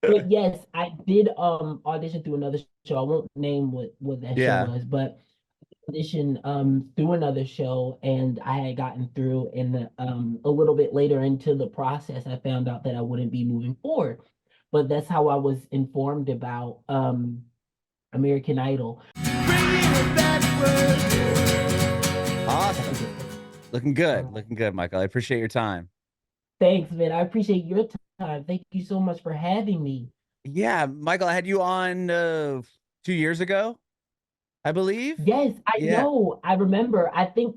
But yes, I did audition through another show. I won't name what that show Yeah. was, but audition through another show, and I had gotten through, and a little bit later into the process I found out that I wouldn't be moving forward. But that's how I was informed about American Idol. That's a Awesome. good one. Looking good. Looking good, Michael. I appreciate your time. Thanks, man. I appreciate your time. Thank you so much for having me. Yeah, Michael, I had you on 2 years ago, I believe. Yes, I Yeah. know. I remember. I think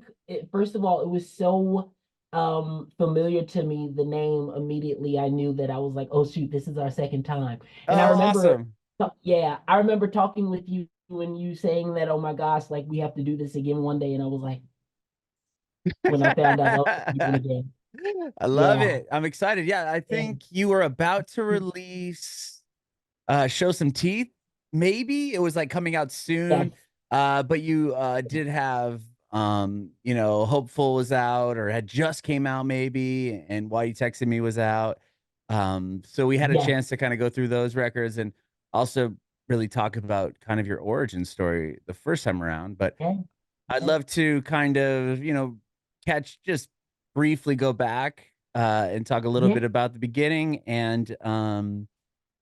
first of all, it was so familiar to me, the name immediately. I knew that I was like, oh shoot, this is our second time. Oh, And I remember, awesome. yeah, I remember talking with you and you saying that, oh my gosh, like we have to do this again one day. And I was like, when I found out, oh, you doing again. I love Yeah. it. I'm excited. Yeah, I Yeah. think you were about to release Show Some Teeth. Maybe it was like coming out Yes. soon. But you did have Hopeful was out or had just came out maybe, and Why You Texted Me was out. So we had a Yes. chance to kind of go through those records and also really talk about kind of your origin story the first time around. But Yes. I'd Yes. love to kind of, catch just briefly go back and talk a little Yes. bit about the beginning and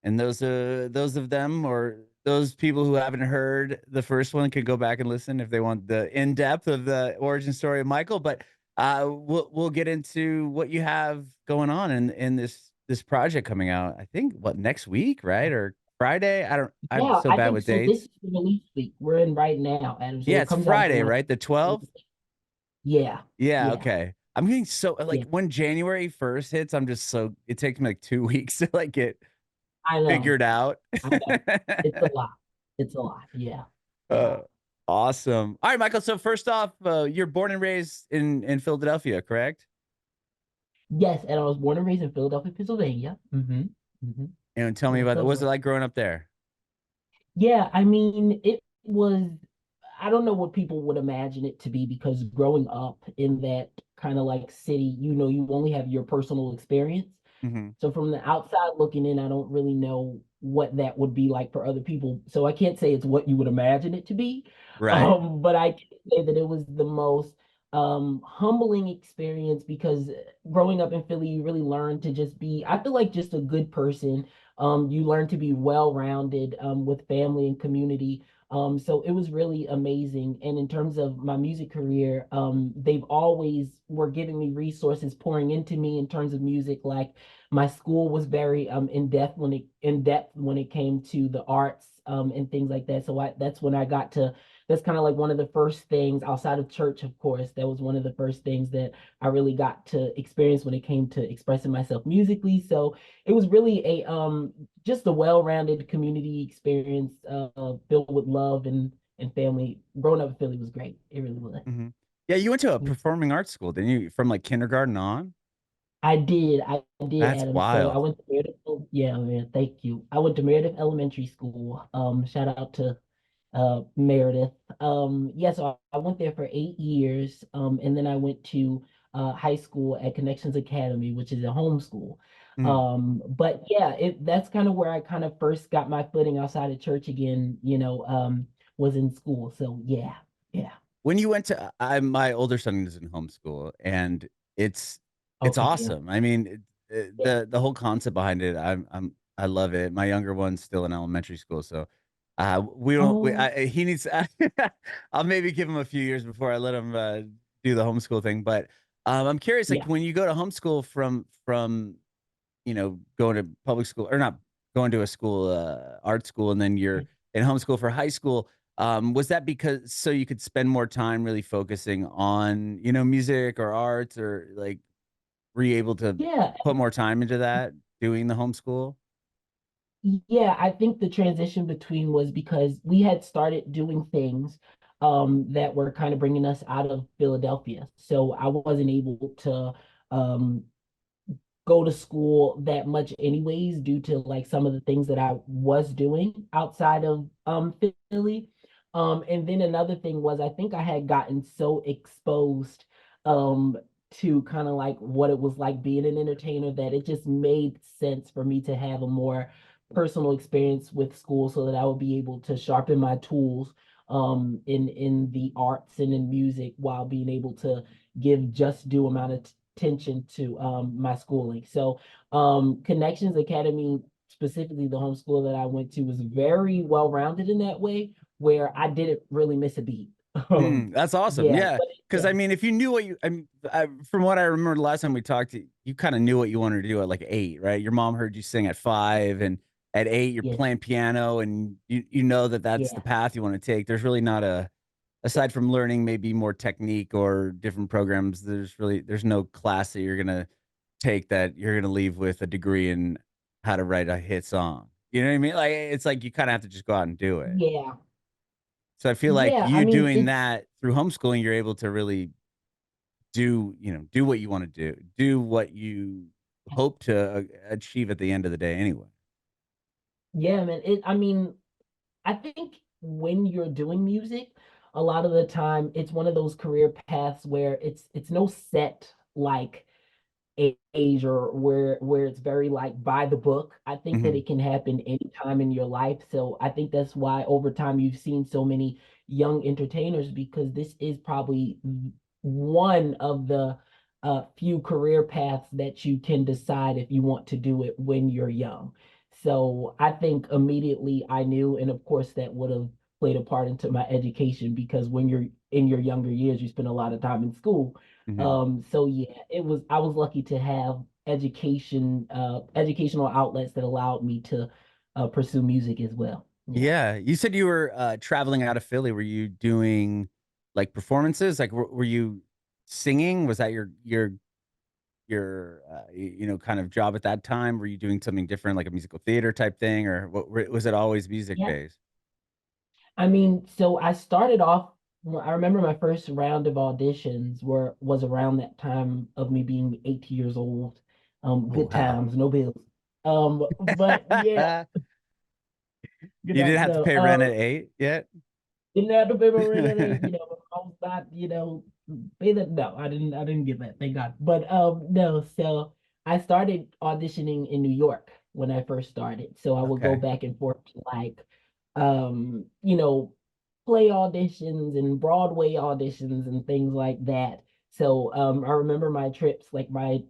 those of them or those people who haven't heard the first one could go back and listen if they want the in depth of the origin story of Michael. But we'll get into what you have going on in this project coming out. I think what next week, right? Or Friday? I don't. I'm Yeah, so I bad think with so. This dates. is the release week we're in right now, Adam. So Yeah, it it's comes out on Friday, like, right? The 12th. yeah, Yeah, yeah, okay. I'm getting so like yeah. when January 1st hits, I'm just so it takes me like 2 weeks to like get I know. figured out. I know. It's a lot. It's a lot. Yeah. Yeah. uh, awesome. All right, Michael. So first off, you're born and raised in Philadelphia, correct? Yes, and I was born and raised in Philadelphia, Pennsylvania. Mm-hmm. And tell me In a about that. What was it suburb. like growing up there? Yeah, I mean, it was, I don't know what people would imagine it to be because growing up in that kind of like city, you only have your personal experience. Hmm. So from the outside looking in, I don't really know what that would be like for other people. So I can't say it's what you would imagine it to be. Right. But I can say that it was the most humbling experience because growing up in Philly, you really learn to just be, I feel like just a good person. You learn to be well-rounded with family and community. So it was really amazing. And in terms of my music career, they've always were giving me resources, pouring into me in terms of music. Like my school was very in depth when it came to the arts and things like that. So that's when I got to that's kind of like one of the first things outside of church, of course. That was one of the first things that I really got to experience when it came to expressing myself musically. So it was really a just a well-rounded community experience filled with love and family. Growing up in Philly was great. It really was. Hmm. Yeah, you went to a performing arts school, didn't you? From like kindergarten on? I did, That's Adam. So I wild. went to Meredith. Yeah, man, thank you. I went to Meredith Elementary School. Shout out to Meredith. Yeah, so I went there for 8 years. And then I went to high school at Connections Academy, which is a homeschool. Mhm. But yeah, that's kind of where I kind of first got my footing outside of church again, was in school. So yeah, yeah. When you went to my older son is in homeschool and it's it's Okay, yeah, awesome. I mean, yeah. the whole concept behind it, I love it. My younger one's still in elementary school, so we don't we Oh, he needs I'll maybe give him a few years before I let him do the homeschool thing, but I'm curious like yeah. when you go to homeschool from going to public school or not going to a school, art school, and then you're in homeschool for high school. Was that because so you could spend more time really focusing on, music or arts or like were you able to Yeah, put more time into that doing the homeschool? yeah, I think the transition between was because we had started doing things that were kind of bringing us out of Philadelphia. So I wasn't able to um go to school that much anyways due to like some of the things that I was doing outside of Philly. And then another thing was I think I had gotten so exposed um to kind of like what it was like being an entertainer that it just made sense for me to have a more personal experience with school so that I would be able to sharpen my tools in the arts and in music while being able to give just due amount of attention to my schooling. So Connections Academy, specifically the homeschool that I went to, was very well rounded in that way, where I didn't really miss a beat. That's awesome. Yeah, Yeah. but Because I mean, if you knew what you, from what I remember the last time we talked, you kind of knew what you wanted to do at like 8, right? Your mom heard you sing at 5, and at 8 you're yeah, playing piano, and you know that that's the yeah, path you want to take. There's really not a, aside from learning maybe more technique or different programs, there's no class that you're gonna take that you're gonna leave with a degree in how to write a hit song. You know what I mean? Like it's like you kind of have to just go out and do it. yeah, So I feel like yeah. I you mean, doing it's that through homeschooling, you're able to really do what you want to do what you hope to achieve at the end of the day anyway. yeah, man. I mean, I think when you're doing music, a lot of the time it's one of those career paths where it's no set like age or where it's very like by the book. I think that Hmm. it can happen anytime in your life. So I think that's why over time you've seen so many young entertainers, because this is probably one of the few career paths that you can decide if you want to do it when you're young. So I think immediately I knew, and of course that would have played a part into my education, because when you're in your younger years, you spend a lot of time in school. Hmm. So yeah, I was lucky to have educational outlets that allowed me to pursue music as well. Yeah. Yeah, you said you were traveling out of Philly. Were you doing like performances? Like were you singing? Was that your kind of job at that time? Were you doing something different, like a musical theater type thing, or was it always music Yeah. based? I mean, so I started off, well, I remember my first round of auditions was around that time of me being 18 years old. Oh Good wow. times, no bills. But yeah, you You know, didn't have to no, pay rent at 8 yet? didn't have to pay my rent at eight, I was not, pay that. No, I didn't get that, thank God. But no, so I started auditioning in New York when I first started. So I would go Okay. back and forth to like you know, play auditions and Broadway auditions and things like that. So I remember my trips, like my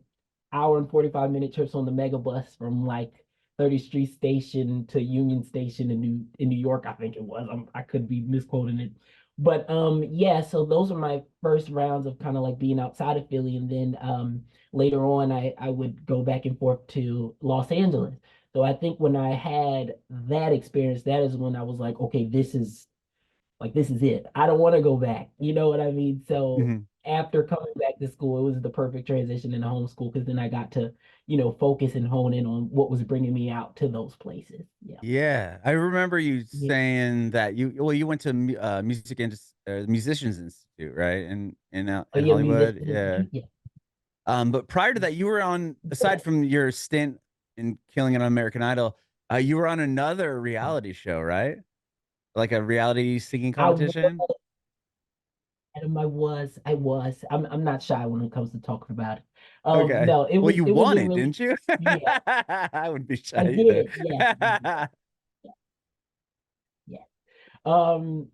hour and 45-minute trips on the mega bus from like 30th Street Station to Union Station in New York, I think it was. I could be misquoting it. But yeah, so those are my first rounds of kind of like being outside of Philly. And then later on I would go back and forth to Los Angeles. So I think when I had that experience, that is when I was like, okay, this is it. I don't want to go back. You know what I mean? So Mhm. after coming back to school, it was the perfect transition in the homeschool, because then I got to, focus and hone in on what was bringing me out to those places. Yeah. Yeah, I remember you Yeah. saying that you went to musicians institute, right? Oh In yeah, Hollywood. Musician Yeah. Institute. Yeah. But prior to that, you were on, aside Yeah. from your stint in killing it on American Idol, you were on another reality show, right? Like a reality singing I was, competition. Adam, I'm not shy when it comes to talking about it. Okay. No, Well, you it was won a it, really, didn't you? yeah, I wouldn't be I shy either. did. Yeah. Yeah.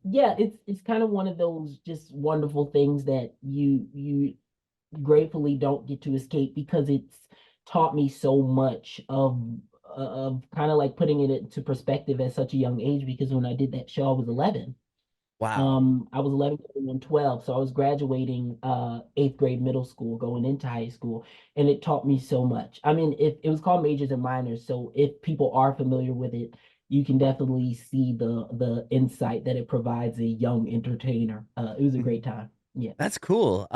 Yeah, it's kind of one of those just wonderful things that you gratefully don't get to escape, because it's taught me so much of kind of like putting it into perspective at such a young age, because when I did that show I was 11. Wow. I was 11 going on 12, so I was graduating eighth grade middle school, going into high school, and it taught me so much. I mean, if it was called majors and minors, so if people are familiar with it, you can definitely see the insight that it provides a young entertainer. It was a Mhm. great time. Yeah. That's cool.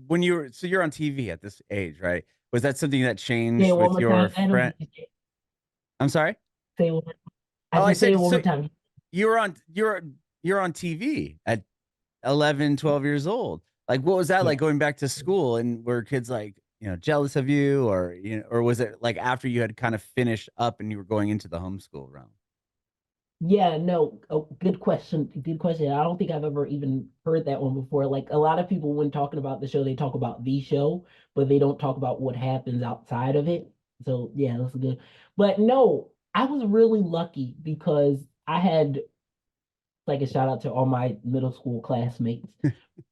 When you're on TV at this age, right? Was that something that Say changed it one with more your time, Adam. friend? I'm sorry. Say it one more. I Oh, I said, say it said one so. more time. You were on you're on TV at 11, 12 years old. Like, what was that like Yeah. going back to school, and were kids like, jealous of you, or or was it like after you had kind of finished up and you were going into the homeschool realm? Yeah, no, oh, good question. Good question. I don't think I've ever even heard that one before. Like a lot of people, when talking about the show, they talk about the show, but they don't talk about what happens outside of it. So yeah, that's good. But no, I was really lucky because I had like a shout out to all my middle school classmates.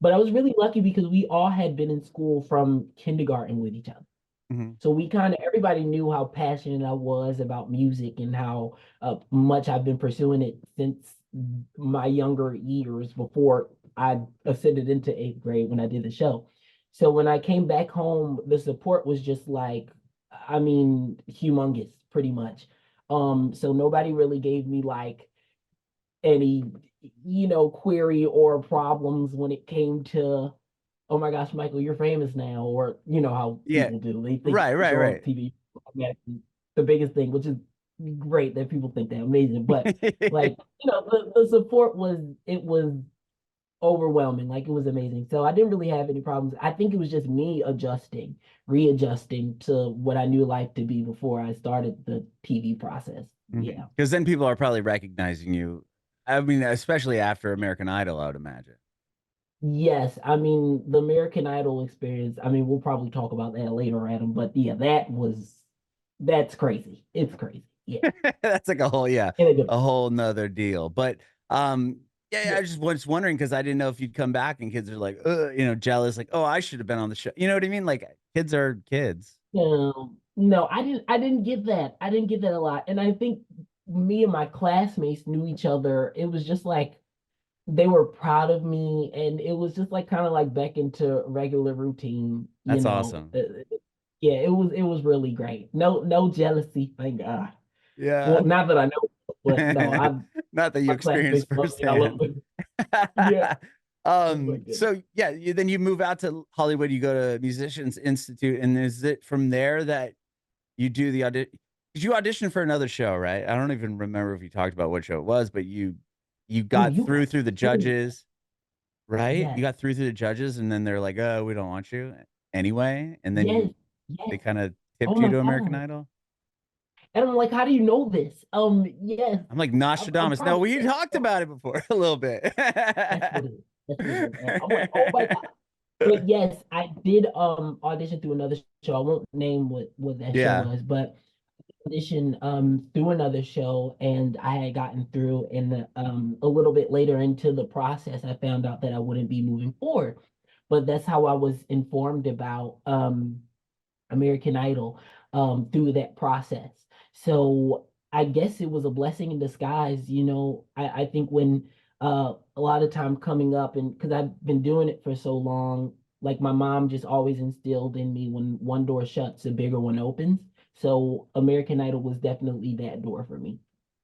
But I was really lucky because we all had been in school from kindergarten with each other. Mhm. So we kind of everybody knew how passionate I was about music and how much I've been pursuing it since my younger years before I ascended into eighth grade when I did the show. So when I came back home, the support was just like, I mean, humongous, pretty much. So nobody really gave me like any, query or problems when it came to, oh my gosh, Michael, you're famous now, or how Yeah. people do. They think Right, you right, show on right. TV automatically the biggest thing, which is great that people think they're amazing. But like, the support was overwhelming. Like it was amazing. So I didn't really have any problems. I think it was just me readjusting to what I knew life to be before I started the TV process. Yeah. Because then people are probably recognizing you. I mean, especially after American Idol, I would imagine. Yes, I mean the American Idol experience. I mean, we'll probably talk about that later, Adam. But yeah, that's crazy. It's crazy. Yeah, That's like a whole, yeah, in a good a way. whole nother deal. But yeah, Yeah. I just was wondering because I didn't know if you'd come back and kids are like, jealous, like, oh, I should have been on the show. You know what I mean? Like kids are kids. No, no, I didn't get that. I didn't get that a lot. And I think me and my classmates knew each other. It was just like they were proud of me, and it was just like kind of like back into regular routine. That's awesome. Yeah, it was really great. No jealousy, thank God. Yeah. Well, not that I know, but no, I've Not that you my experienced classmates love me. I love firsthand. them. Yeah. Oh my goodness. So yeah, then you move out to Hollywood, you go to Musicians Institute, and is it from there that you do the audition? Did you audition for another show, right? I don't even remember if you talked about what show it was, but you Oh, got you through got the serious. judges, right? You Yes. got through the judges, and then they're like, "Oh, we don't want you anyway." And then Yes. they Yes. kind of Oh tipped you my to American God. Idol. And I'm like, how do you know this? Yes. I'm like I'm Nostradamus. No, probably we talked about it before a little bit. that's what it is. That's what it is. And I'm like, oh my God. But yes, I did audition through another show. I won't name what that show Yeah. was, but audition through another show, and I had gotten through, and a little bit later into the process I found out that I wouldn't be moving forward. But that's how I was informed about American Idol through that process. So I guess it was a blessing in disguise. I think when a lot of time coming up, and because I've been doing it for so long, like my mom just always instilled in me, when one door shuts, a bigger one opens. So American Idol was definitely that door for me.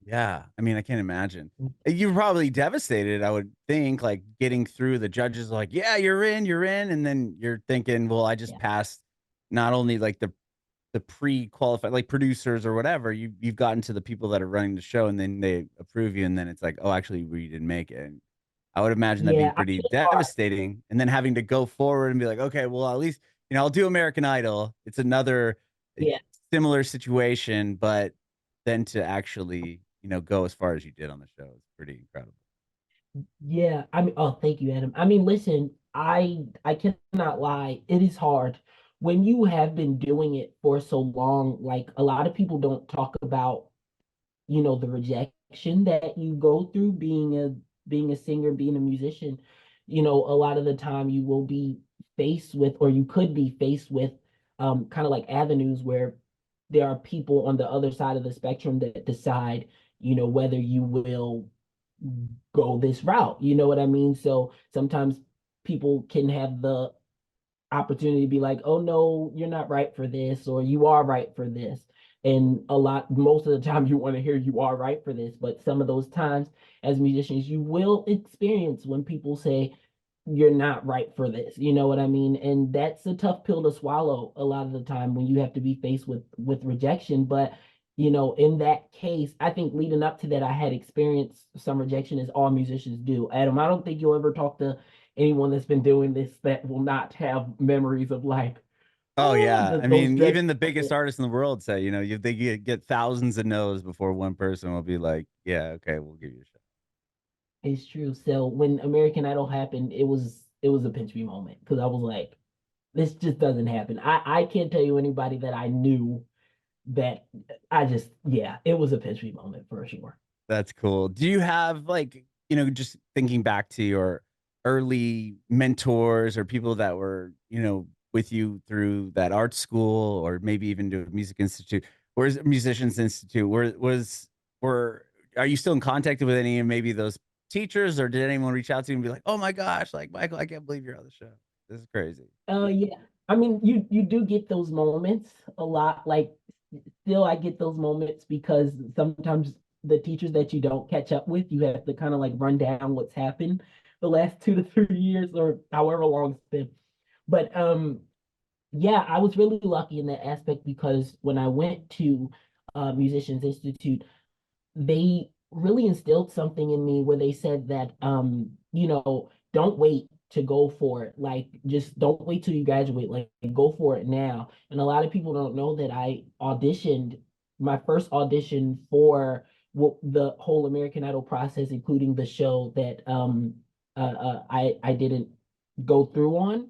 Yeah, I mean, I can't imagine. You're probably devastated, I would think, like getting through the judges are like, "Yeah, you're in," and then you're thinking, "Well, I just Yeah. passed not only like the pre-qualified like producers or whatever, you've gotten to the people that are running the show and then they approve you and then it's like, "Oh, actually we didn't make it." And I would imagine that being Yeah. pretty It was hard. devastating and then having to go forward and be like, "Okay, well, at least, I'll do American Idol." It's another eh, Yeah. similar situation, but then to actually, go as far as you did on the show is pretty incredible. Yeah, I mean, oh, thank you, Adam. I mean, listen, I cannot lie. It is hard when you have been doing it for so long. Like a lot of people don't talk about, the rejection that you go through being a singer, being a musician. A lot of the time you will be faced with, or you could be faced with, kind of like avenues where there are people on the other side of the spectrum that decide, whether you will go this route. You know what I mean? So sometimes people can have the opportunity to be like, oh no, you're not right for this, or you are right for this. And most of the time, you want to hear you are right for this. But some of those times, as musicians, you will experience when people say you're not right for this. You know what I mean? And that's a tough pill to swallow a lot of the time when you have to be faced with rejection. But in that case, I think leading up to that, I had experienced some rejection, as all musicians do. Adam, I don't think you'll ever talk to anyone that's been doing this that will not have memories of like, Oh yeah. I those mean, dread. even the biggest artists in the world say, they get thousands of no's before one person will be like, "Yeah, okay, we'll give you a shot." It's true. So when American Idol happened, it was a pinch me moment because I was like, this just doesn't happen. I can't tell you anybody that I knew that I just, yeah, it was a pinch me moment for sure. That's cool. Do you have like, just thinking back to your early mentors or people that were, with you through that art school or maybe even to a music institute or is it musicians institute? Were are you still in contact with any of maybe those teachers or did anyone reach out to you and be like, oh my gosh, like Michael, I can't believe you're on the show. This is crazy. Yeah. I mean, you do get those moments a lot. Like, still, I get those moments because sometimes the teachers that you don't catch up with, you have to kind of like run down what's happened the last 2 to 3 years or however long it's been. But yeah, I was really lucky in that aspect because when I went to Musicians Institute, they really instilled something in me where they said that don't wait to go for it. Like, just don't wait till you graduate, like go for it now. And a lot of people don't know that I auditioned my first audition for the whole American Idol process, including the show that I didn't go through on.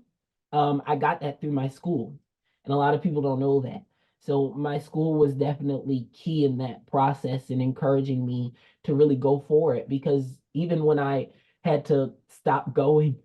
I got that through my school, and a lot of people don't know that. So my school was definitely key in that process and encouraging me to really go for it, because even when I had to stop going,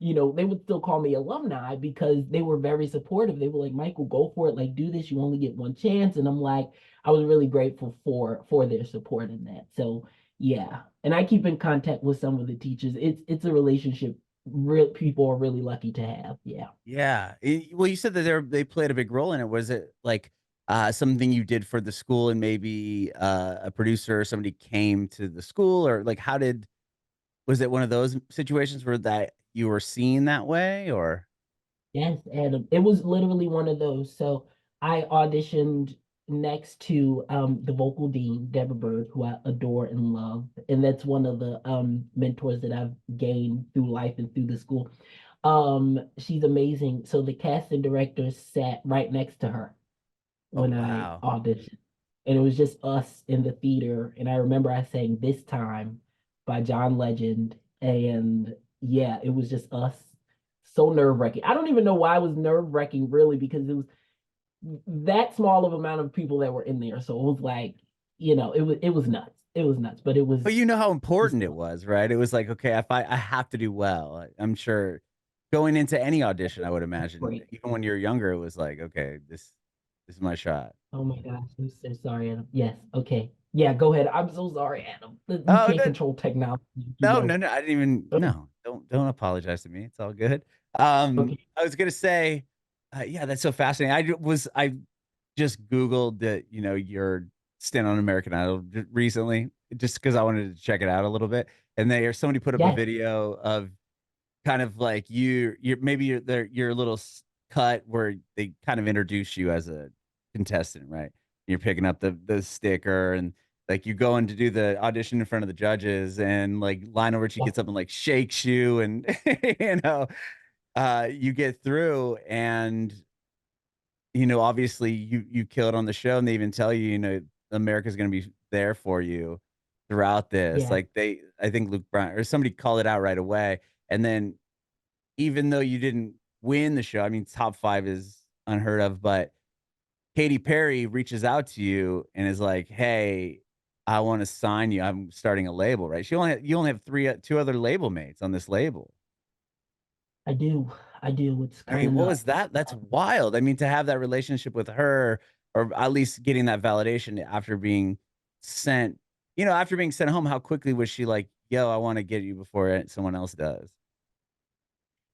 they would still call me alumni because they were very supportive. They were like, Michael, go for it. Like, do this. You only get one chance. And I'm like, I was really grateful for their support in that. So yeah. And I keep in contact with some of the teachers. It's a relationship real people are really lucky to have. Yeah. Yeah. Well, you said that they played a big role in it. Was it like something you did for the school and maybe a producer or somebody came to the school or like was it one of those situations where that you were seen that way or Yes, Adam. It was literally one of those. So I auditioned next to the vocal dean, Deborah Bird, who I adore and love. And that's one of the mentors that I've gained through life and through the school. She's amazing. So the casting director sat right next to her oh when I wow. auditioned. And it was just us in the theater. And I remember I sang This Time by John Legend. And yeah, it was just us. So nerve-wracking. I don't even know why it was nerve-wracking, really, because it was that small of amount of people that were in there. So it was like, it was nuts. It was nuts. But it But was you know how just important it was, right? It was like, okay, if I have to do well, I'm sure going into any audition, I would imagine, great. even when you're younger, it was like, okay, this is my shot. Oh my gosh, I'm so sorry, Adam. Yes, okay. Yeah, go ahead. I'm so sorry, Adam. We Oh, can't no, control technology, no, no, no. I didn't even no. Don't apologize to me. It's all good. Okay. I was gonna say, yeah, that's so fascinating. I just Googled that, your stint on American Idol recently, just because I wanted to check it out a little bit. And somebody put up a Yes, video of kind of like you're maybe your little cut where they kind of introduce you as a contestant, right? You're picking up the sticker and like you go in to do the audition in front of the judges and like Lionel Richie yes, gets up and like shakes you and you get through and obviously you kill it on the show and they even tell you, America's going to be there for you throughout this. yeah. Like I think Luke Bryan or somebody called it out right away. And then even though you didn't win the show, I mean, top five is unheard of, but Katy Perry reaches out to you and is like, "Hey, I want to sign you. I'm starting a label, right?" You only have two other label mates on this label. I do. I do. It's I kind mean, of what was nuts. that? That's wild. I mean, to have that relationship with her, or at least getting that validation after being sent, after being sent home, how quickly was she like, "Yo, I want to get you before someone else does"?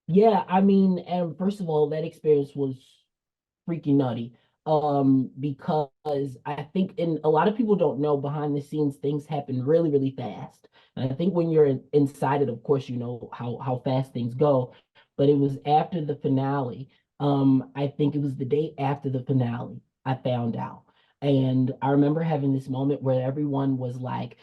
Yeah, I mean, and first of all, that experience was freaking nutty. Because I think, and a lot of people don't know, behind the scenes things happen really, really fast. And I think when you're inside it, of course, you know how fast things go. But it was after the finale. I think it was the day after the finale, I found out. And I remember having this moment where everyone was like,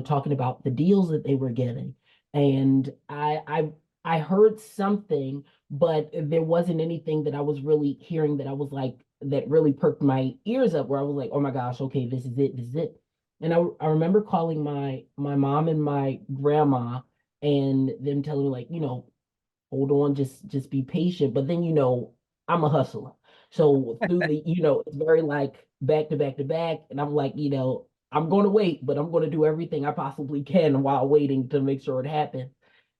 talking about the deals that they were getting. And I heard something, but there wasn't anything that I was really hearing that I was like, that really perked my ears up, where I was like, oh my gosh, okay, this is it, this is it. And I remember calling my mom and my grandma and them telling me, like, hold on, just be patient. But then, I'm a hustler. So through the, it's very like back to back to back. And I'm like, I'm going to wait, but I'm going to do everything I possibly can while waiting to make sure it happens.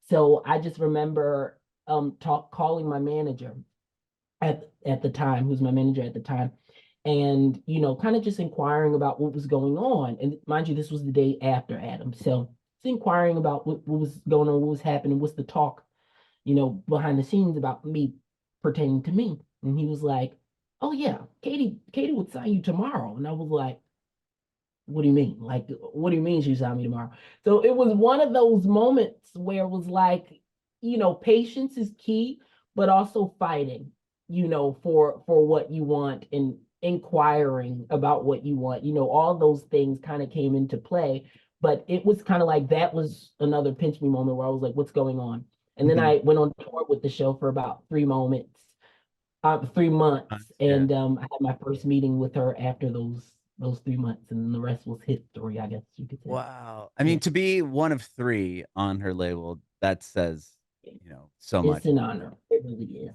So I just remember calling my manager at the time, who's my manager at the time, and kind of just inquiring about what was going on. And mind you, this was the day after Adam. So just inquiring about what was going on, what was happening, what's the talk, behind the scenes about me pertaining to me. And he was like, "Oh yeah, Katie would sign you tomorrow." And I was like, "What do you mean? Like, what do you mean she signed me tomorrow?" So it was one of those moments where it was like, patience is key, but also fighting, for what you want and inquiring about what you want. All those things kind of came into play. But it was kind of like that was another pinch me moment where I was like, "What's going on?" And then I went on tour with the show for about 3 months, Yeah. and I had my first meeting with her after those 3 months, and then the rest was history, I guess you could say. Wow. I Yeah, mean, to be one of three on her label, that says, so it's much. an honor. It really is.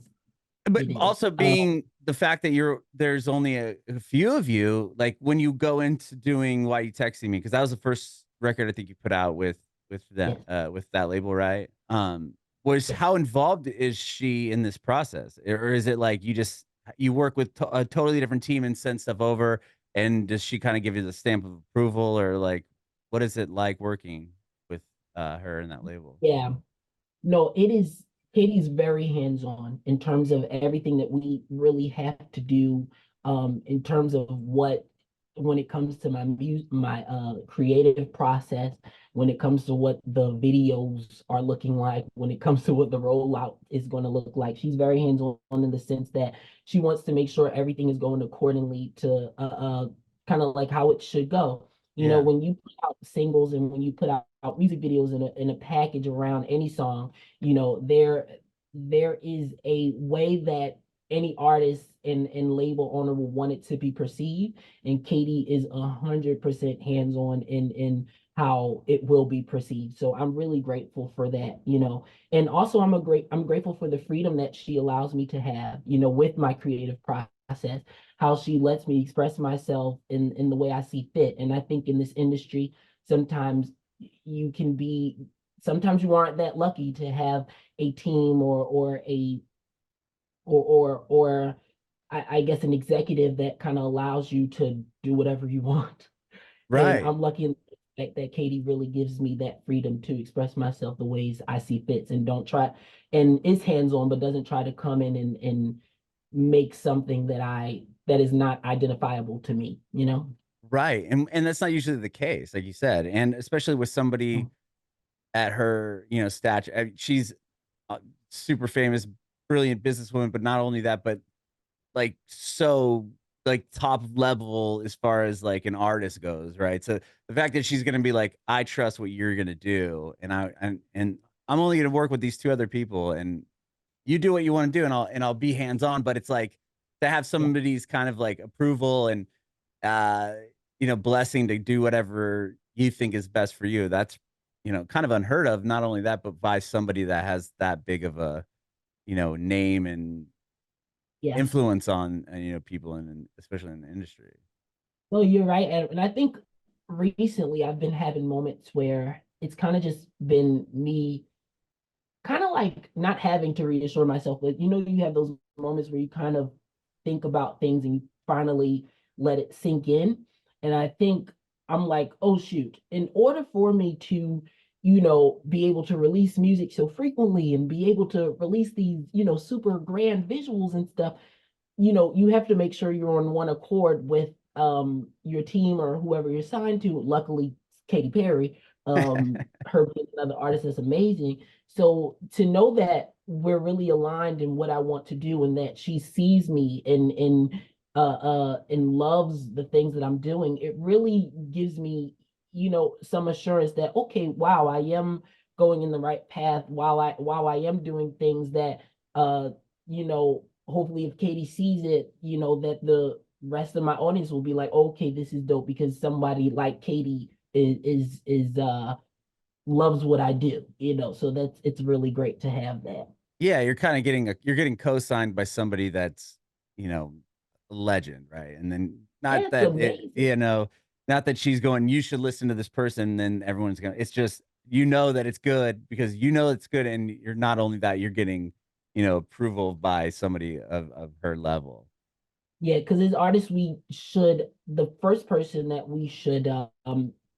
But It is. also being the fact that there's only a few of you, like when you go into doing Why You Texting Me, because that was the first record I think you put out Yes, with that label, right? Was yes. how involved is she in this process? Or is it like you work with a totally different team and send stuff over, and does she kind of give you the stamp of approval, or like what is it like working with her in that label? Yeah. No, it is. Katie's very hands-on in terms of everything that we really have to do, in terms of when it comes to my creative process, when it comes to what the videos are looking like, when it comes to what the rollout is going to look like. She's very hands-on in the sense that she wants to make sure everything is going accordingly to kind of like how it should go. Yeah. When you put out singles and when you put out music videos in a package around any song, there is a way that any artist and label owner will want it to be perceived, and Katie is 100% hands-on in how it will be perceived. So I'm really grateful for that. And also I'm grateful for the freedom that she allows me to have, with my creative process, how she lets me express myself in the way I see fit. And I think in this industry, sometimes you can be sometimes you aren't that lucky to have a team or I guess an executive that kind of allows you to do whatever you want. And Right. I'm lucky in the fact that Katie really gives me that freedom to express myself the ways I see fits and don't try and is hands-on, but doesn't try to come in and make something that is not identifiable to me. Right. And that's not usually the case, like you said. And especially with somebody Mm. at her, stature. She's a super famous, brilliant businesswoman, but not only that, but like so like top level as far as like an artist goes, right? So the fact that she's gonna be like, I trust what you're gonna do, and I'm only gonna work with these two other people, and you do what you want to do, and I'll be hands on. But it's like to have Yeah. somebody's kind of like approval and uh blessing to do whatever you think is best for you. That's kind of unheard of. Not only that, but by somebody that has that big of a name and Yes. influence on people especially in the industry. Well, you're right. And I think recently I've been having moments where it's kind of just been me kind of like not having to reassure myself, but you have those moments where you kind of think about things and you finally let it sink in. And I think I'm like, oh shoot, in order for me to, be able to release music so frequently and be able to release these, super grand visuals and stuff, you have to make sure you're on one accord with your team or whoever you're signed to. Luckily, Katy Perry, her being another artist is amazing. So to know that we're really aligned in what I want to do and that she sees me and loves the things that I'm doing, it really gives me, some assurance that okay, wow, I am going in the right path while I am doing things that hopefully if Katie sees it, that the rest of my audience will be like, okay, this is dope because somebody like Katie is loves what I do. So it's really great to have that. Yeah, you're kind of getting co-signed by somebody that's a legend, right? And then not That's that it, amazing. not that she's going, you should listen to this person, then everyone's gonna, it's just, you know that it's good because you know it's good, and you're not only that, you're getting, approval by somebody of her level. Yeah, because as artists, the first person that we should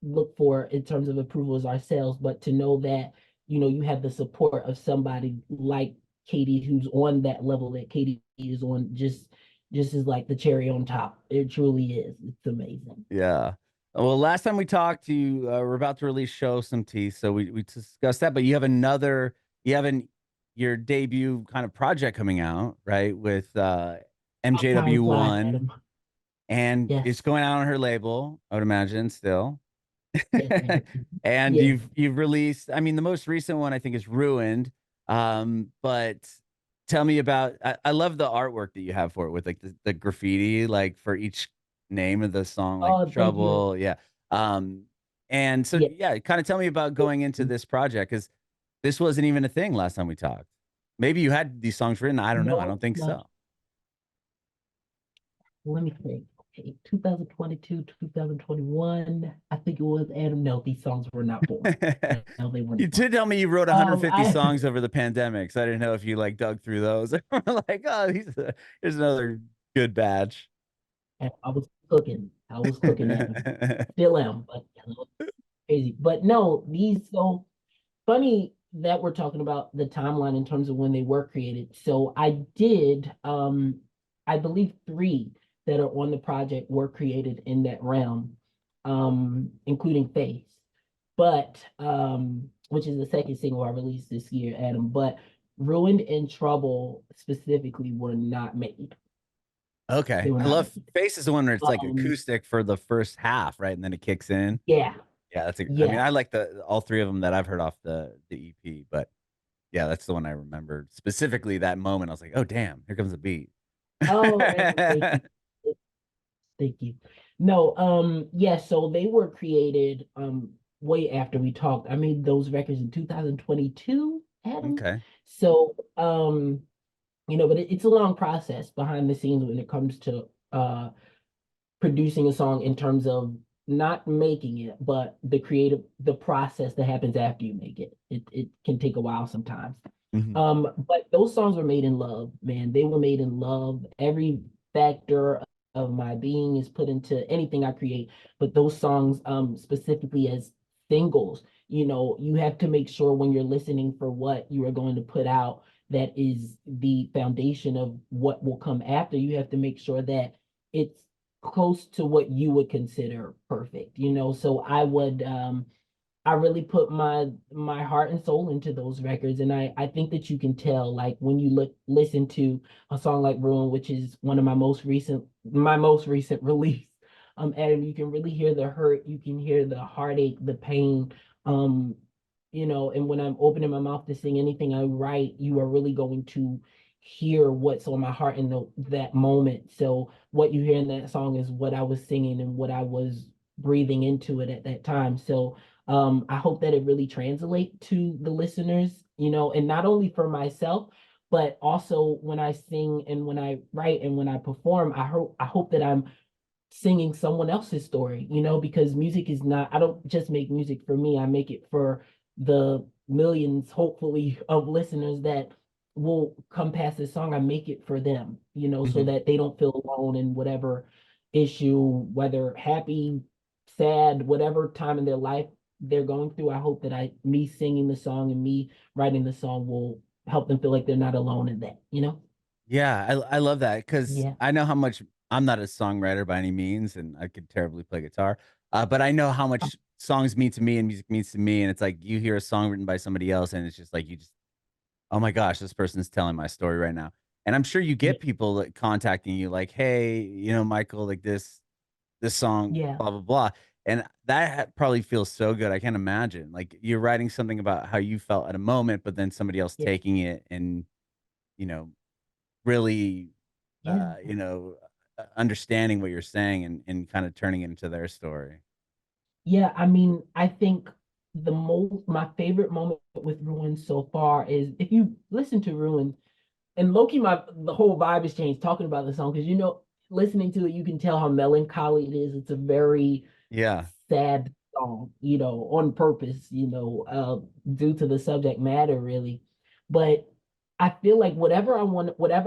look for in terms of approval is ourselves, but to know that, you have the support of somebody like Katie who's on that level that Katie is on, just is like the cherry on top. It truly is. It's amazing. Yeah. Well, last time we talked to you, we're about to release Show Some Teeth, so we discussed that. But you have your debut kind of project coming out, right? With How time MJW flies, one, Adam. and Yes. it's going out on her label, I would imagine, still. Yes, Adam. And Yes. you've released, I mean, the most recent one I think is Ruined. But tell me about, I love the artwork that you have for it with like the graffiti, like for each name of the song, like Oh, thank you. Trouble. Yeah. Um, and so Yeah. yeah, kind of tell me about going into this project, because this wasn't even a thing last time we talked. Maybe you had these songs written. I don't know. I No, don't think no. so. Let me think. Okay, 2022, 2021. I think it was Adam. No, these songs were not born. No, they were You not. did tell me you wrote 150 I songs over the pandemic, so I didn't know if you like dug through those. Like, oh, here's another good batch. I was cooking. I was cooking, Adam. Still am, but crazy. But no, these so funny that we're talking about the timeline in terms of when they were created. So I did, I believe three that are on the project were created in that realm, including Face, but which is the second single I released this year, Adam. But Ruined and Trouble specifically were not made. They Okay. were I not love made. Face is the one where it's like Um, acoustic for the first half, right? And then it kicks in. yeah, Yeah, I mean, yeah. I like all three of them that I've heard off the EP, but yeah, that's the one I remembered specifically that moment. I was like, oh damn, here comes the beat. Oh, Adam, thank you. Thank you. No, yeah, so they were created way after we talked. I made those records in 2022, Adam. Okay. So but it's a long process behind the scenes when it comes to producing a song in terms of not making it, but the process that happens after you make it. It can take a while sometimes. Mhm. But those songs were made in love, man. They were made in love. Every factor of my being is put into anything I create. But those songs, specifically as singles, you have to make sure when you're listening for what you are going to put out, that is the foundation of what will come after. You have to make sure that it's close to what you would consider perfect. So I really put my heart and soul into those records, and I think that you can tell, like when you listen to a song like Ruin, which is one of my most recent release. Adam, you can really hear the hurt, you can hear the heartache, the pain. Um, and when I'm opening my mouth to sing anything I write, you are really going to hear what's on my heart in that moment. So what you hear in that song is what I was singing and what I was breathing into it at that time. So I hope that it really translate to the listeners, and not only for myself, but also when I sing and when I write and when I perform, I hope that I'm singing someone else's story, because music is not, I don't just make music for me, I make it for the millions, hopefully, of listeners that will come past this song. I make it for them, so Mhm. that they don't feel alone in whatever issue, whether happy, sad, whatever time in their life they're going through. I hope that me singing the song and me writing the song will help them feel like they're not alone in that. Yeah, I love that because Yeah. I know how much, I'm not a songwriter by any means, and I could terribly play guitar. But I know how much songs mean to me and music means to me. And it's like you hear a song written by somebody else, and it's just like oh my gosh, this person's telling my story right now. And I'm sure you Yeah. get people like contacting you like, hey, Michael, like this song, Yeah. blah blah blah. And that probably feels so good. I can't imagine like you're writing something about how you felt at a moment, but then somebody else Yeah. taking it and you know really, Yeah. understanding what you're saying and kind of turning it into their story. Yeah, I mean, I think my favorite moment with Ruin so far is if you listen to Ruin, and Loki, the whole vibe has changed talking about the song because listening to it, you can tell how melancholy it is. It's a very Yeah. sad song, on purpose, due to the subject matter, really. But I feel like whatever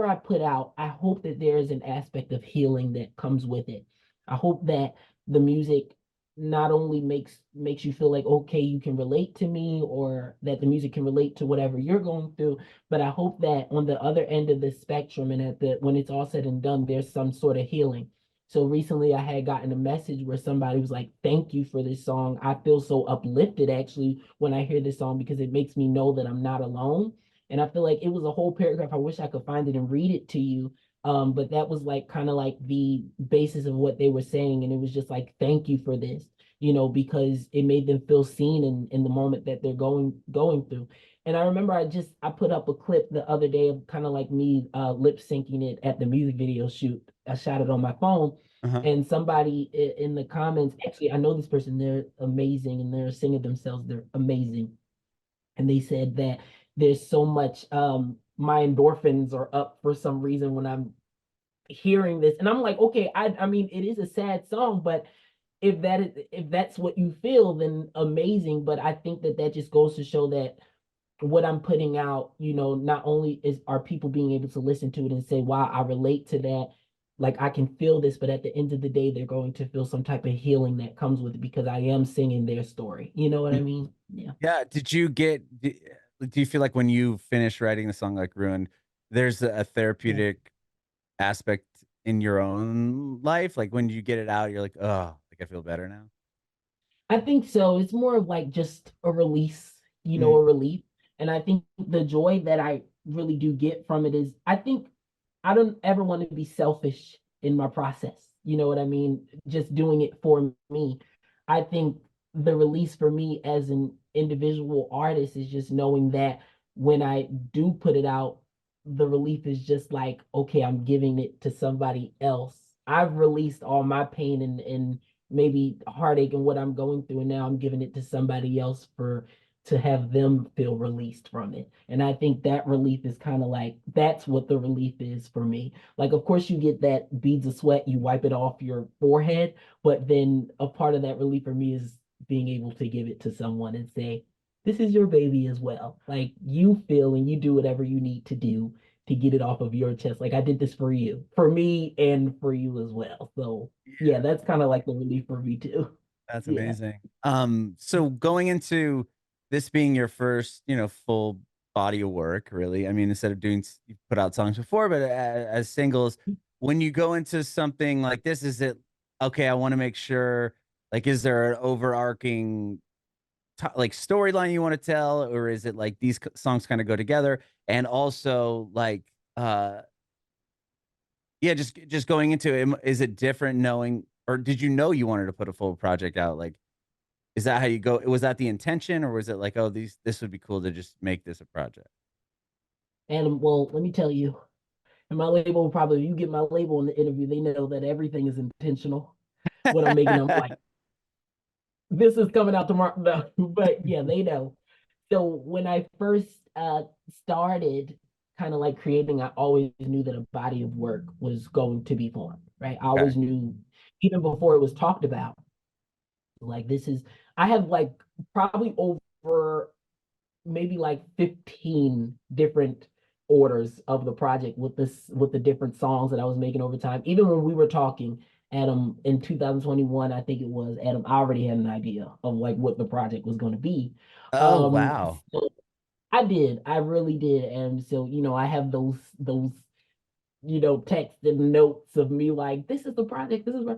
I put out, I hope that there is an aspect of healing that comes with it. I hope that the music not only makes you feel like okay, you can relate to me, or that the music can relate to whatever you're going through, but I hope that on the other end of the spectrum, and when it's all said and done, there's some sort of healing. So recently I had gotten a message where somebody was like, "Thank you for this song. I feel so uplifted actually when I hear this song because it makes me know that I'm not alone." And I feel like it was a whole paragraph. I wish I could find it and read it to you. But that was like kind of like the basis of what they were saying. And it was just like, thank you for this, because it made them feel seen in the moment that they're going through. And I remember I put up a clip the other day of kind of like me lip syncing it at the music video shoot. I shot it on my phone, Uh-huh. and somebody in the comments, actually, I know this person, they're amazing and they're a singer themselves, they're amazing. And they said that there's so much my endorphins are up for some reason when I'm hearing this. And I'm like, okay, I mean it is a sad song, but if that's what you feel, then amazing. But I think that that just goes to show that what I'm putting out, not only are people being able to listen to it and say, wow, I relate to that. Like I can feel this, but at the end of the day, they're going to feel some type of healing that comes with it because I am singing their story. You know what I mean? Yeah. Yeah. Do you feel like when you finish writing a song like Ruined, there's a Yeah. therapeutic aspect in your own life? Like when you get it out, you're like, oh, like I feel better now. I think so. It's more of like just a release, Mm, a relief. And I think the joy that I really do get from it is I think I don't ever want to be selfish in my process. You know what I mean? Just doing it for me. I think the release for me as an individual artist is just knowing that when I do put it out, the relief is just like, okay, I'm giving it to somebody else. I've released all my pain and maybe heartache and what I'm going through, and now I'm giving it to somebody else to have them feel released from it. And I think that relief is kind of like that's what the relief is for me. Like, of course, you get that beads of sweat, you wipe it off your forehead, but then a part of that relief for me is being able to give it to someone and say, this is your baby as well. Like, you feel and you do whatever you need to get it off of your chest. Like, I did this for you, for me, and for you as well. So, yeah, that's kind of like the relief for me too. that's Yeah. amazing. So going into this being your first, full body of work, really. I mean, instead of you put out songs before, but as singles, when you go into something like this, is it okay? I want to make sure, like, is there an overarching like storyline you want to tell, or is it like these songs kind of go together? And also, like, yeah, just going into it, is it different knowing, or did you know you wanted to put a full project out? Like, is that how you go? Was that the intention, or was it like, oh, this would be cool to just make this a project? And well, let me tell you, and my label will probably, if you get my label in the interview, they know that everything is intentional. What I'm making, I'm like, this is coming out tomorrow. No, but yeah, they know. So when I first started kind of like creating, I always knew that a body of work was going to be formed, right? I Okay. always knew, even before it was talked about, like this is, I have like probably over maybe like 15 different orders of the project with the different songs that I was making over time. Even when we were talking, Adam, in 2021, I think it was, Adam, I already had an idea of like what the project was going to be. Oh, Um, wow. so I really did. And so, I have those, text and notes of me like, this is the project, this is my,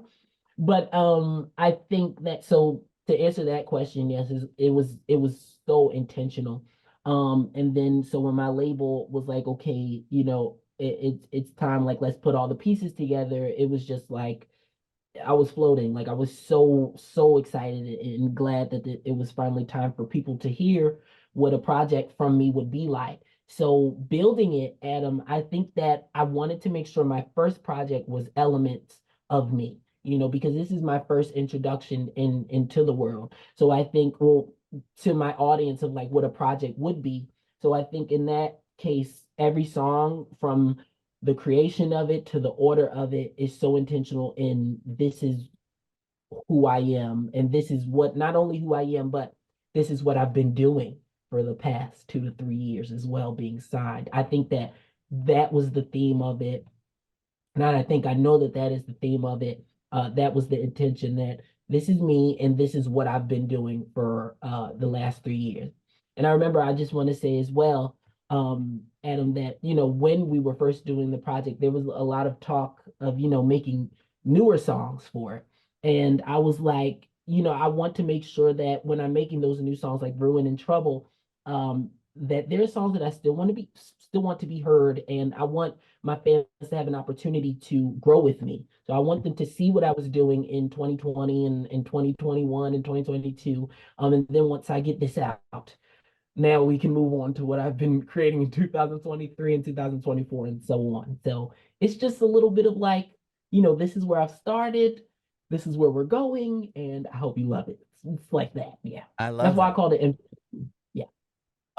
but I think that, so to answer that question, yes, it was so intentional. And then so when my label was like, okay, it's time, like let's put all the pieces together, it was just like I was floating. Like I was so excited and glad that it was finally time for people to hear what a project from me would be like. So building it, Adam, I think that I wanted to make sure my first project was elements of me, because this is my first introduction into the world. So I think, well, to my audience of like what a project would be. So I think in that case, every song from the creation of it to the order of it is so intentional in this is who I am. And this is what, not only who I am, but this is what I've been doing for the past 2 to 3 years as well, being signed. I think that that was the theme of it. And I think I know that that is the theme of it. That was the intention that this is me and this is what I've been doing for the last 3 years. And I remember I just want to say as well, Adam, that, when we were first doing the project, there was a lot of talk of, making newer songs for it. And I was like, I want to make sure that when I'm making those new songs like Ruin and Trouble, that there are songs that I still want to be heard. And I want my fans to have an opportunity to grow with me. So I want them to see what I was doing in 2020 and in 2021 and 2022. And then once I get this out, now we can move on to what I've been creating in 2023 and 2024 and so on. So it's just a little bit of like, this is where I've started, this is where we're going, and I hope you love it. It's like that. Yeah. I That's love why I that. called it. Yeah.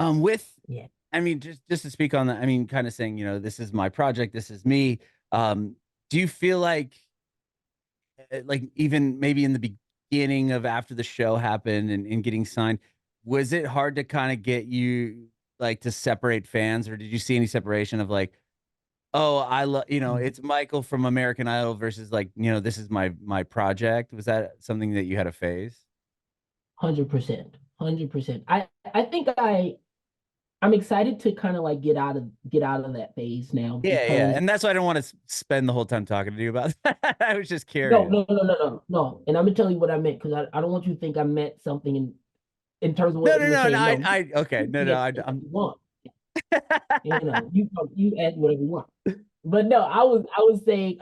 With, Yeah. I mean, just to speak on that, I mean, kind of saying, this is my project, this is me. Do you feel like even maybe in the beginning of after the show happened and getting signed, was it hard to kind of get you like to separate fans, or did you see any separation of like, oh, I love, it's Michael from American Idol versus like, this is my project? Was that something that you had to face? 100%. 100%. I think I'm excited to kind of like get out of that phase now Yeah, yeah. because And that's why I don't want to spend the whole time talking to you about that. I was just no, curious. no, no, no, no, no. And I'm gonna tell you what I meant because I don't want you to think I meant something in terms of No, what no, you were no, no. saying. No, Okay. you No, can no, ask whatever I'm you want. You ask whatever you want. But no, I was saying,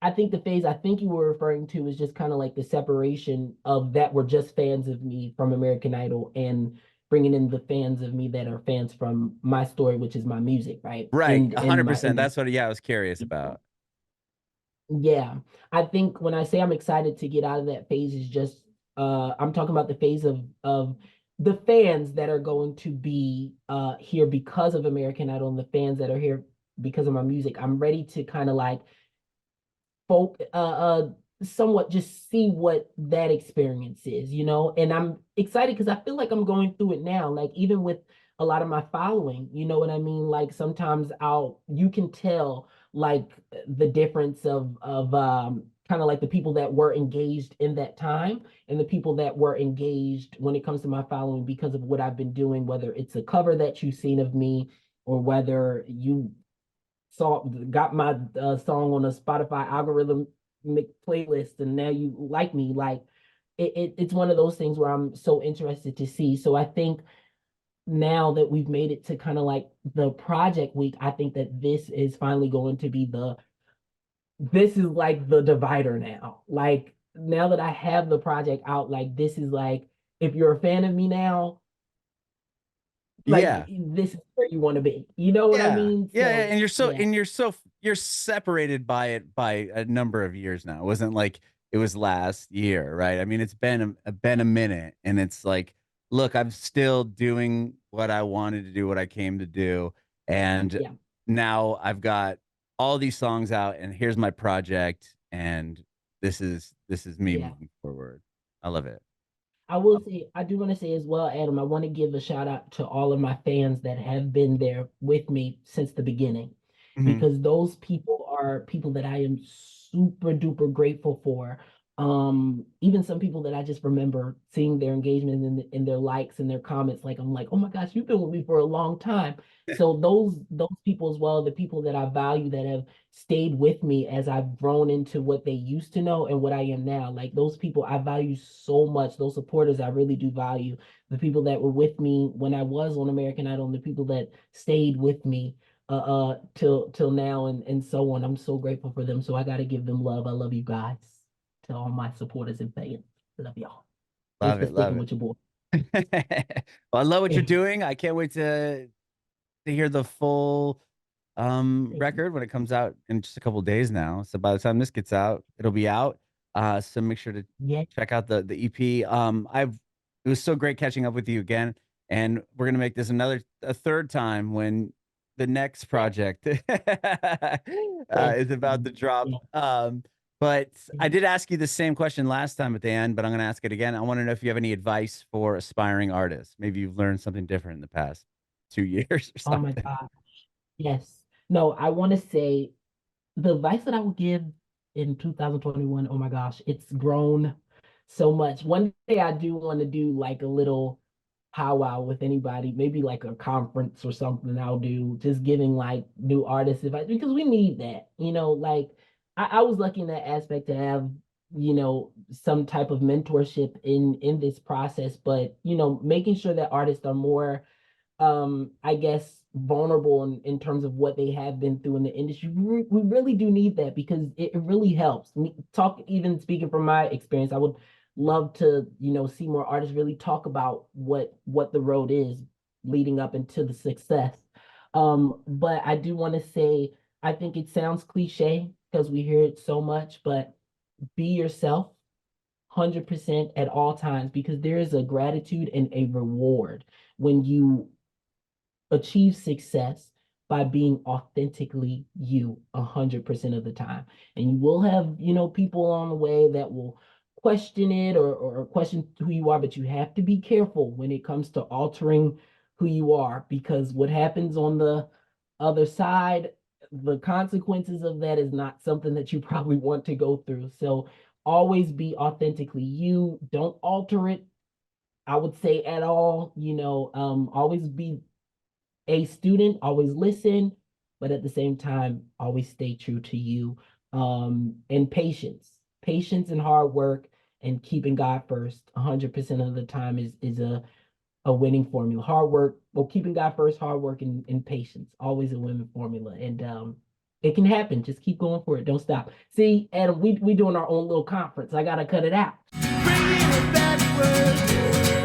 I think the phase I think you were referring to is just kind of like the separation of that were just fans of me from American Idol and bringing in the fans of me that are fans from my story, which is my music, right? right. And in my 100%. in That's what, yeah, I was curious about. Yeah, I think when I say I'm excited to get out of that phase is just I'm talking about the phase of the fans that are going to be here because of American Idol and the fans that are here because of my music. I'm ready to kind of like folk somewhat just see what that experience is, and I'm excited because I feel like I'm going through it now, like even with a lot of my following, you know what I mean? Like sometimes you can tell like the difference of kind of like the people that were engaged in that time and the people that were engaged when it comes to my following because of what I've been doing, whether it's a cover that you've seen of me or whether you got my song on a Spotify algorithm playlist and now you like me. Like it's one of those things where I'm so interested to see. So I think now that we've made it to kind of like the project week, I think that this is finally going to be this is like the divider now. Like now that I have the project out, like this is like if you're a fan of me now, like Yeah. this is where you want to be. You know what I Yeah. mean? Yeah. Yeah. So yeah, You're separated by it by a number of years now. It wasn't like it was last year, right? I mean, it's been a minute, and it's like, look, I'm still doing what I wanted to do, what I came to do. And yeah, now I've got all these songs out, and here's my project, and this is me yeah. moving forward. I love it. I will say, I do want to say as well, Adam, I want to give a shout out to all of my fans that have been there with me since the beginning, Mhm. because those people are people that I am super duper grateful for. Even some people that I just remember seeing their engagement and their likes and their comments, like I'm like, oh my gosh, you've been with me for a long time. So those people as well, the people that I value that have stayed with me as I've grown into what they used to know and what I am now. Like those people I value so much. Those supporters I really do value. The people that were with me when I was on American Idol and the people that stayed with me till now and so on. I'm so grateful for them. So I gotta give them love. I love you guys. To all my supporters and fans. I love y'all. Thanks Love for it. Love sticking it. with your boy. Well, I love what you're Thank doing. I can't wait to hear the full you. record when it comes out in just a couple of days now. So by the time this gets out, it'll be out. So make sure to Yeah. check out the EP. It was so great catching up with you again, and we're gonna make this a third time when the next project Thank is about you. to drop. Yeah. But I Mhm. did ask you the same question last time at the end, but I'm going to ask it again. I want to know if you have any advice for aspiring artists. Maybe you've learned something different in the past 2 years or Oh my something. God. Yes. No, I want to say the advice that I would give in 2021, oh my gosh, it's grown so much. One day I do want to do like a little powwow with anybody, maybe like a conference or something I'll do, just giving like new artists advice because we need that. Like I was lucky in that aspect to have, some type of mentorship in this process, but making sure that artists are more I guess vulnerable in terms of what they have been through in the industry. We really do need that because it really helps. Even speaking from my experience, I would love to, see more artists really talk about what the road is leading up into the success. But I do want to say I think it sounds cliche because we hear it so much, but be yourself 100% at all times because there is a gratitude and a reward when you achieve success by being authentically you 100% of the time. And you will have, people along the way that will question it or question who you are, but you have to be careful when it comes to altering who you are because what happens on the other side, the consequences of that is not something that you probably want to go through. So always be authentically you. Don't alter it, I would say, at all. Always be a student, always listen, but at the same time, always stay true to you. And patience and hard work and keeping God first 100% of the time is a winning formula. Hard work, well, keeping God first, hard work and patience, always a winning formula. And it can happen. Just keep going for it. Don't stop. See, Adam, we doing our own little conference. I gotta cut it out. Bringing it backward.